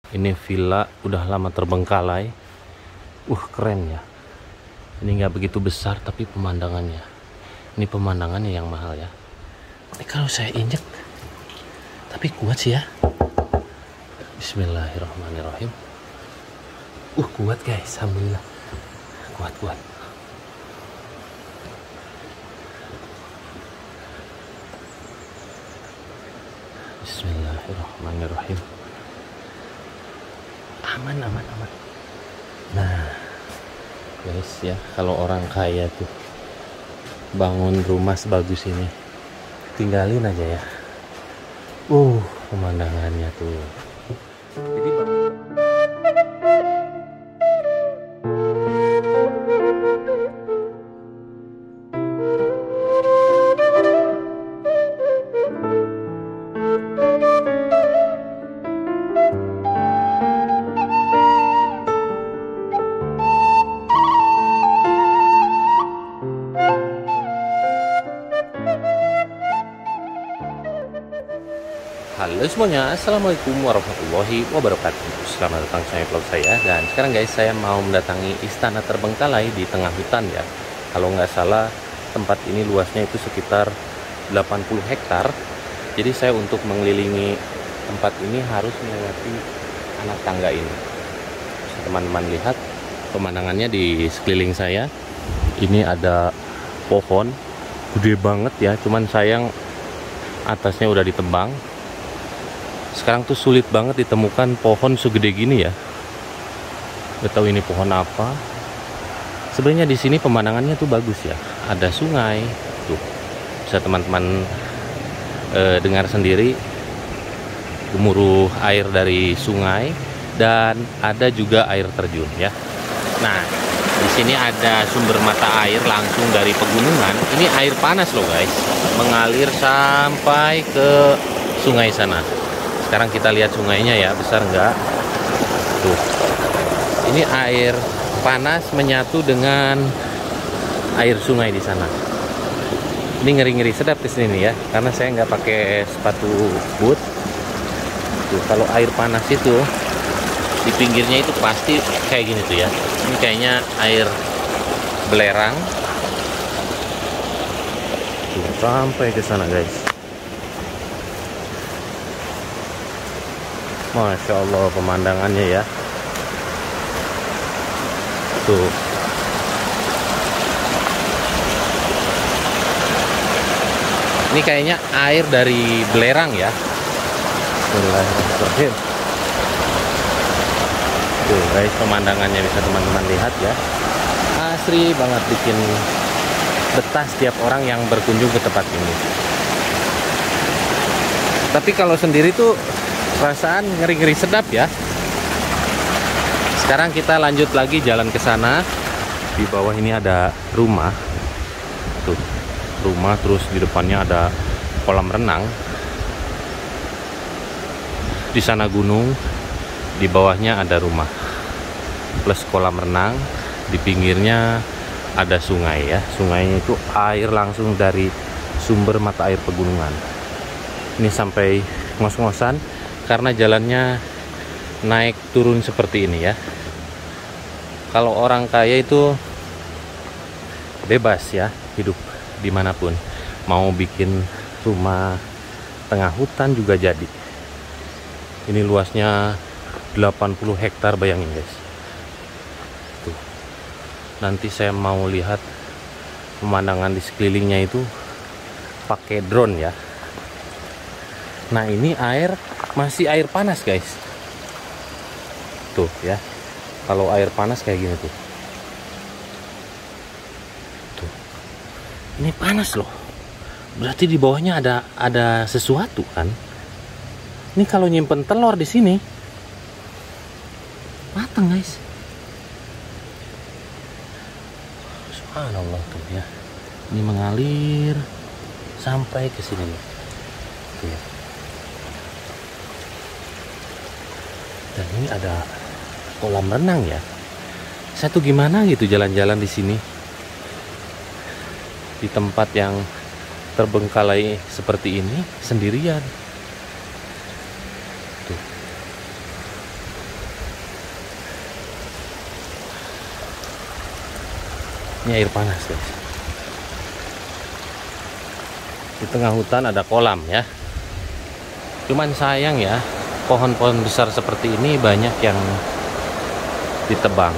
Ini villa udah lama terbengkalai. Keren ya. Ini nggak begitu besar tapi pemandangannya. Ini pemandangannya yang mahal ya. Ini kalau saya injek, tapi kuat sih ya. Bismillahirrahmanirrahim. Kuat guys, alhamdulillah. Kuat. Bismillahirrahmanirrahim. Aman. Nah, guys ya, kalau orang kaya tuh bangun rumah sebagus ini, tinggalin aja ya. Pemandangannya tuh. Jadi halo semuanya, assalamualaikum warahmatullahi wabarakatuh. Selamat datang di vlog saya. Dan sekarang guys, saya mau mendatangi istana terbengkalai di tengah hutan ya. Kalau nggak salah tempat ini luasnya itu sekitar 80 hektar. Jadi saya untuk mengelilingi tempat ini harus melewati anak tangga ini. Bisa teman-teman lihat pemandangannya di sekeliling saya. Ini ada pohon gede banget ya, cuman sayang atasnya udah ditebang. Sekarang tuh sulit banget ditemukan pohon segede gini ya. Gak tahu ini pohon apa. Sebenarnya di sini pemandangannya tuh bagus ya. Ada sungai, tuh bisa teman-teman dengar sendiri gemuruh air dari sungai, dan ada juga air terjun ya. Nah, di sini ada sumber mata air langsung dari pegunungan. Ini air panas loh guys, mengalir sampai ke sungai sana. Sekarang kita lihat sungainya ya, besar enggak? Tuh. Ini air panas menyatu dengan air sungai di sana. Ini ngeri-ngeri sedap di sini ya, karena saya nggak pakai sepatu boot. Tuh, kalau air panas itu di pinggirnya itu pasti kayak gini tuh ya. Ini kayaknya air belerang. Tuh, sampai ke sana guys. Masya Allah pemandangannya ya. Tuh. Ini kayaknya air dari belerang ya. Bismillahirrahmanirrahim. Tuh guys, pemandangannya bisa teman-teman lihat ya. Asri banget, bikin betah setiap orang yang berkunjung ke tempat ini. Tapi kalau sendiri tuh perasaan ngeri-ngeri sedap ya. Sekarang kita lanjut lagi jalan ke sana. Di bawah ini ada rumah. Tuh, rumah, terus di depannya ada kolam renang. Di sana gunung, di bawahnya ada rumah. Plus kolam renang, di pinggirnya ada sungai ya. Sungainya itu air langsung dari sumber mata air pegunungan. Ini sampai ngos-ngosan karena jalannya naik turun seperti ini ya. Kalau orang kaya itu bebas ya, hidup dimanapun. Mau bikin rumah tengah hutan juga jadi. Ini luasnya 80 hektar, bayangin guys. Tuh. Nanti saya mau lihat pemandangan di sekelilingnya itu pakai drone ya. Nah, ini air masih air panas guys. Tuh ya. Kalau air panas kayak gini tuh. Tuh. Ini panas loh. Berarti di bawahnya ada sesuatu kan? Ini kalau nyimpen telur di sini matang guys. Subhanallah tuh ya. Ini mengalir sampai ke sini nih. Tuh ya. Dan ini ada kolam renang ya. Saya tuh gimana gitu jalan-jalan di sini, di tempat yang terbengkalai seperti ini sendirian. Tuh. Ini air panas guys. Di tengah hutan ada kolam ya. Cuman sayang ya, pohon-pohon besar seperti ini banyak yang ditebang.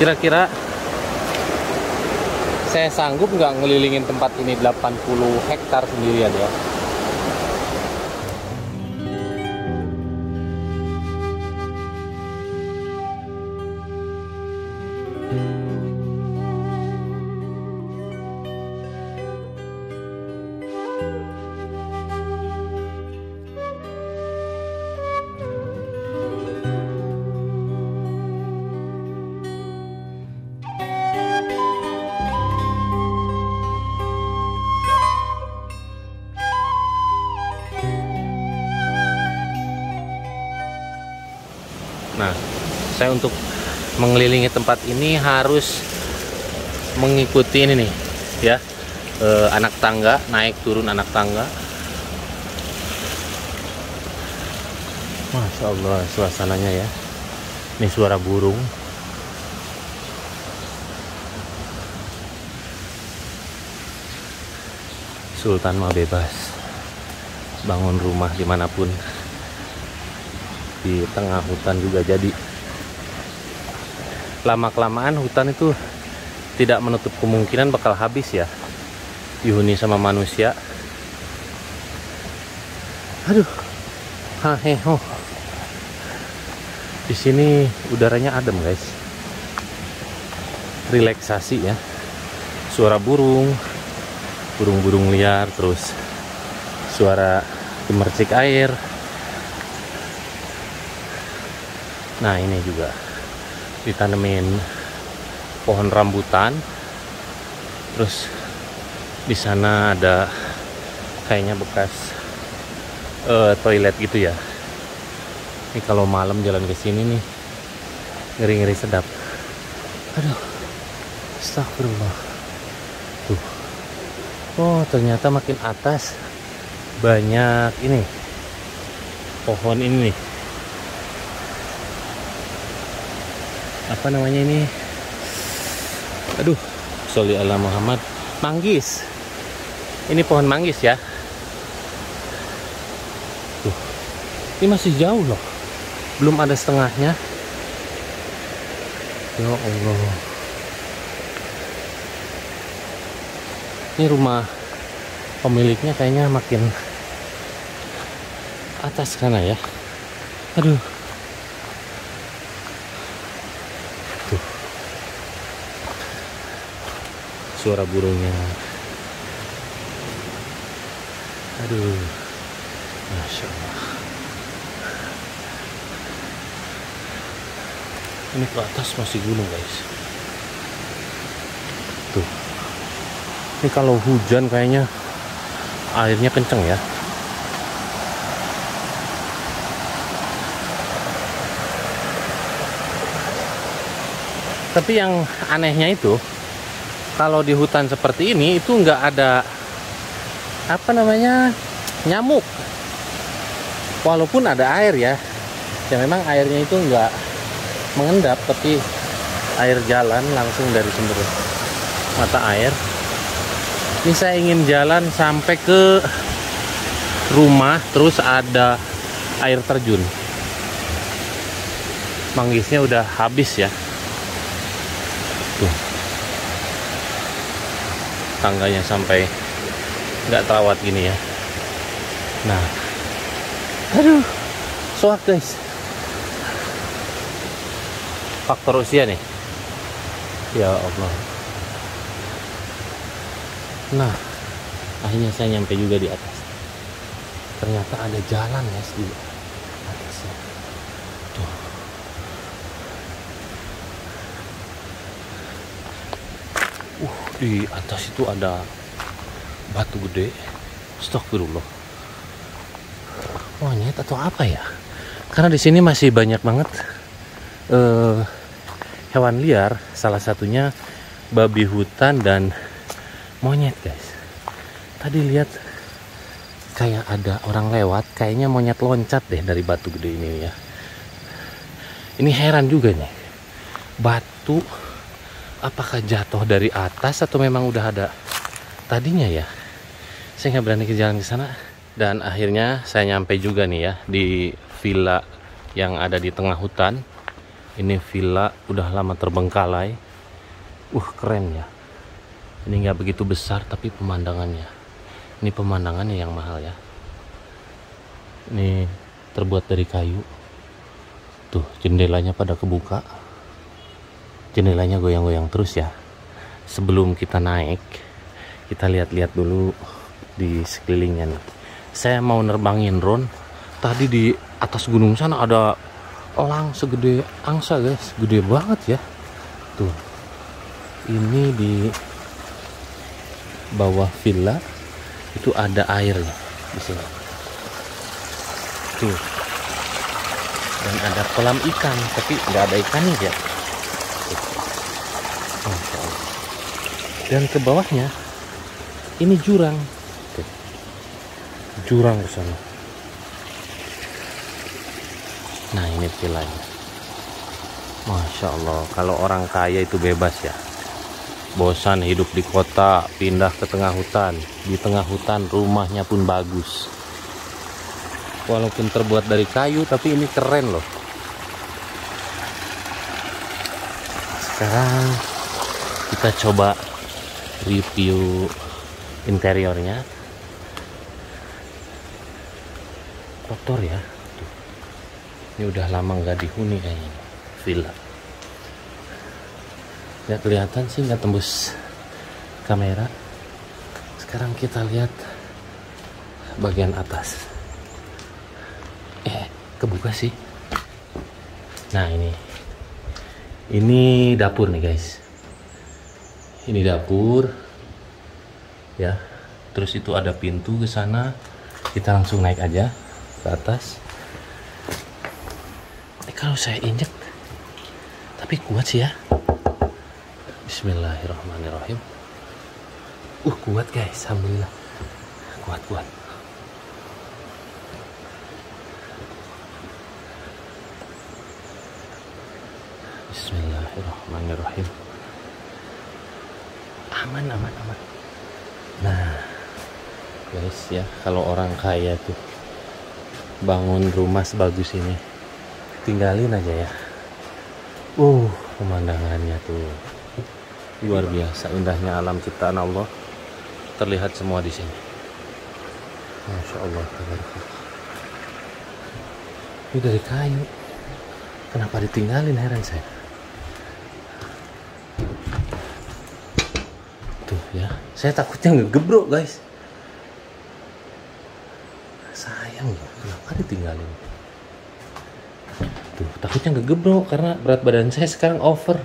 Kira-kira saya sanggup nggak ngelilingin tempat ini 80 hektar sendirian ya. Nah, saya untuk mengelilingi tempat ini harus mengikuti ini nih, ya, anak tangga, naik turun anak tangga. Masya Allah suasananya ya. Ini suara burung. Sultan mah bebas bangun rumah dimanapun. Di tengah hutan juga jadi. Lama-kelamaan hutan itu tidak menutup kemungkinan bakal habis ya, dihuni sama manusia. Aduh, haheho. Di sini udaranya adem guys, relaksasi ya. Suara burung, burung-burung liar, terus suara gemercik air. Nah ini juga ditanemin pohon rambutan. Terus di sana ada kayaknya bekas toilet gitu ya. Ini kalau malam jalan ke sini nih ngeri-ngeri sedap. Aduh, astagfirullah. Tuh. Oh ternyata makin atas banyak ini pohon ini nih. Apa namanya ini? Aduh, sholli ala Muhammad. Manggis. Ini pohon manggis ya. Tuh. Ini masih jauh loh. Belum ada setengahnya. Ya Allah. Ini rumah pemiliknya kayaknya makin atas sana ya. Aduh. Tuh. Suara burungnya. Aduh. Masya Allah. Ini ke atas masih gunung guys. Tuh. Ini kalau hujan kayaknya airnya kenceng ya. Tapi yang anehnya itu, kalau di hutan seperti ini itu nggak ada apa namanya nyamuk. Walaupun ada air ya, ya memang airnya itu nggak mengendap, tapi air jalan langsung dari sumber mata air. Ini saya ingin jalan sampai ke rumah, terus ada air terjun. Manggisnya udah habis ya. Tuh. Tangganya sampai nggak terawat gini ya. Nah, aduh, soak guys. Faktor usia nih. Ya Allah. Nah, akhirnya saya nyampe juga di atas. Ternyata ada jalan guys di atasnya. Tuh. Di atas itu ada batu gede. Astagfirullah. Monyet atau apa ya? Karena di sini masih banyak banget hewan liar. Salah satunya babi hutan dan monyet guys. Tadi lihat kayak ada orang lewat. Kayaknya monyet loncat deh dari batu gede ini ya. Ini heran juga nih. batu. Apakah jatuh dari atas atau memang udah ada tadinya ya? Saya nggak berani ke jalan ke sana. Dan akhirnya saya nyampe juga nih ya di villa yang ada di tengah hutan. Ini villa udah lama terbengkalai. Keren ya. Ini nggak begitu besar tapi pemandangannya. Ini pemandangannya yang mahal ya. Ini terbuat dari kayu. Tuh jendelanya pada kebuka. Jendelanya goyang-goyang terus ya. Sebelum kita naik, kita lihat-lihat dulu di sekelilingnya nih. Saya mau nerbangin drone. Tadi di atas gunung sana ada elang segede angsa guys, gede banget ya. Tuh, ini di bawah villa itu ada airnya di sini. Tuh, dan ada kolam ikan, tapi nggak ada ikannya ya. Dan ke bawahnya ini jurang. Tuh. Jurang ke sana. Nah, ini villanya. Masya Allah, kalau orang kaya itu bebas ya. Bosan hidup di kota, pindah ke tengah hutan. Di tengah hutan rumahnya pun bagus. Walaupun terbuat dari kayu, tapi ini keren loh. Sekarang kita coba review interiornya. Kotor ya. Tuh. Ini udah lama nggak dihuni kayaknya villa. Nggak kelihatan sih, nggak tembus kamera. Sekarang kita lihat bagian atas. Kebuka sih. Nah, ini dapur nih guys. Ini dapur ya. Terus itu ada pintu ke sana. Kita langsung naik aja ke atas. Kalau saya injek, tapi kuat sih ya. Bismillahirrahmanirrahim. Kuat guys, alhamdulillah. Kuat. Bismillahirrahmanirrahim. Aman. Nah, guys ya, kalau orang kaya tuh bangun rumah sebagus ini, tinggalin aja ya. Pemandangannya tuh luar biasa, indahnya alam ciptaan Allah terlihat semua di sini. Masya Allah. Ini dari kayu, kenapa ditinggalin, heran saya. Tuh ya, saya takutnya ngegebrok guys. Sayang ya, kenapa ditinggalin. Tuh, takutnya ngegebrok karena berat badan saya sekarang over.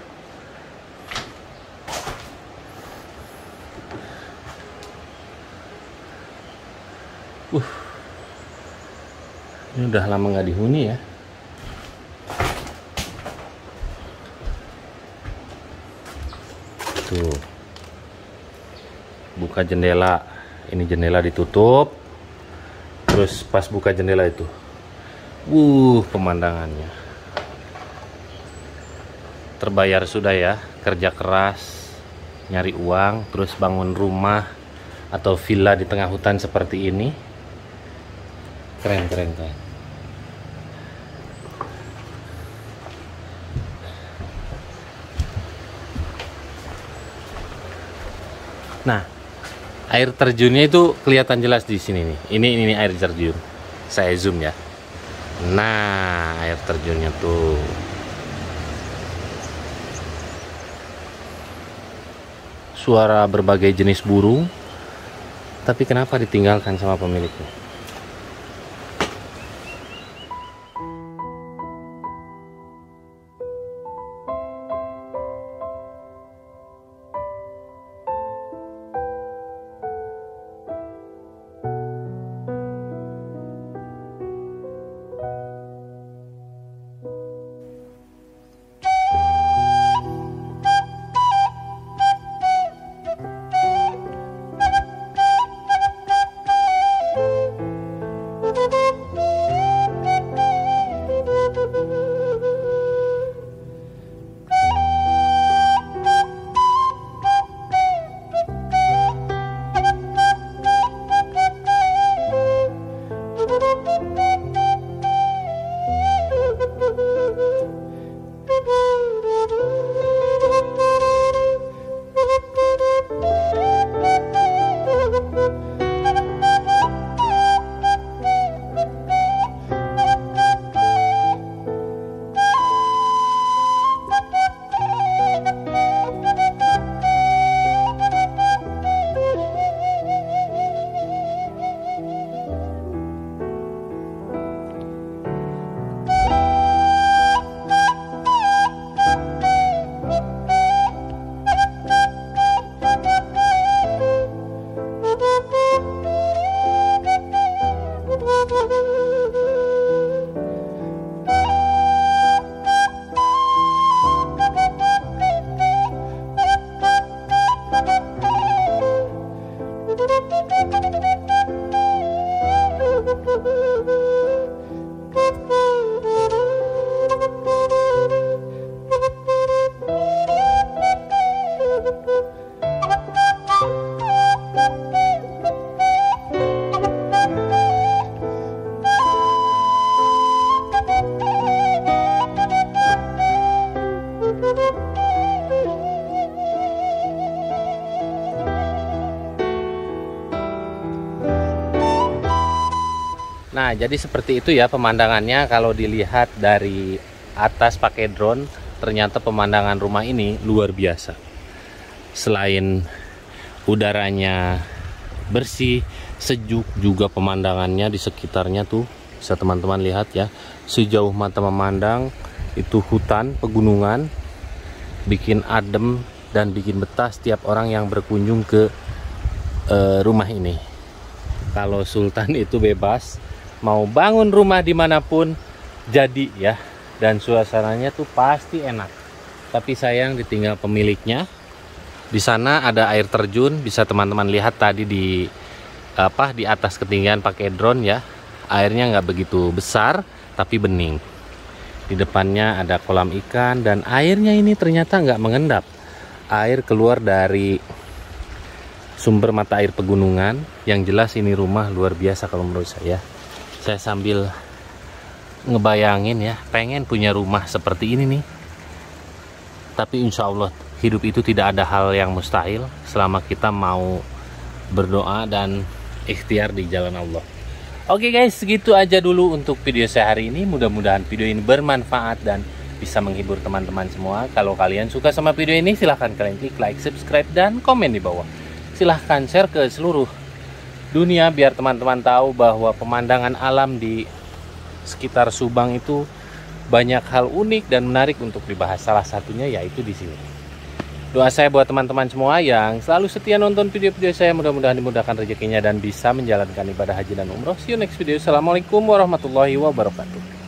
Ini udah lama nggak dihuni ya. Tuh, buka jendela. Ini jendela ditutup. Terus pas buka jendela itu, pemandangannya terbayar sudah ya. Kerja keras, nyari uang, terus bangun rumah atau villa di tengah hutan seperti ini. Keren. Nah, air terjunnya itu kelihatan jelas di sini nih. Ini air terjun. Saya zoom ya. Nah, air terjunnya tuh. Suara berbagai jenis burung. Tapi kenapa ditinggalkan sama pemiliknya? Nah, jadi seperti itu ya pemandangannya. Kalau dilihat dari atas pakai drone, ternyata pemandangan rumah ini luar biasa. Selain udaranya bersih, sejuk, juga pemandangannya di sekitarnya tuh bisa teman-teman lihat ya. Sejauh mata memandang itu hutan, pegunungan, bikin adem dan bikin betah setiap orang yang berkunjung ke rumah ini. Kalau Sultan itu bebas mau bangun rumah dimanapun jadi ya, dan suasananya tuh pasti enak. Tapi sayang ditinggal pemiliknya. Di sana ada air terjun, bisa teman-teman lihat tadi di atas ketinggian pakai drone ya. Airnya nggak begitu besar tapi bening. Di depannya ada kolam ikan dan airnya ini ternyata nggak mengendap. Air keluar dari sumber mata air pegunungan. Yang jelas ini rumah luar biasa kalau menurut saya. Saya sambil ngebayangin ya, pengen punya rumah seperti ini nih. Tapi insya Allah hidup itu tidak ada hal yang mustahil selama kita mau berdoa dan ikhtiar di jalan Allah. Oke guys, segitu aja dulu untuk video saya hari ini. Mudah-mudahan video ini bermanfaat dan bisa menghibur teman-teman semua. Kalau kalian suka sama video ini, silahkan kalian klik like, subscribe, dan komen di bawah. Silahkan share ke seluruh dunia biar teman-teman tahu bahwa pemandangan alam di sekitar Subang itu banyak hal unik dan menarik untuk dibahas. Salah satunya yaitu di sini. Doa saya buat teman-teman semua yang selalu setia nonton video-video saya, mudah-mudahan dimudahkan rezekinya dan bisa menjalankan ibadah haji dan umroh. See you next video. Assalamualaikum warahmatullahi wabarakatuh.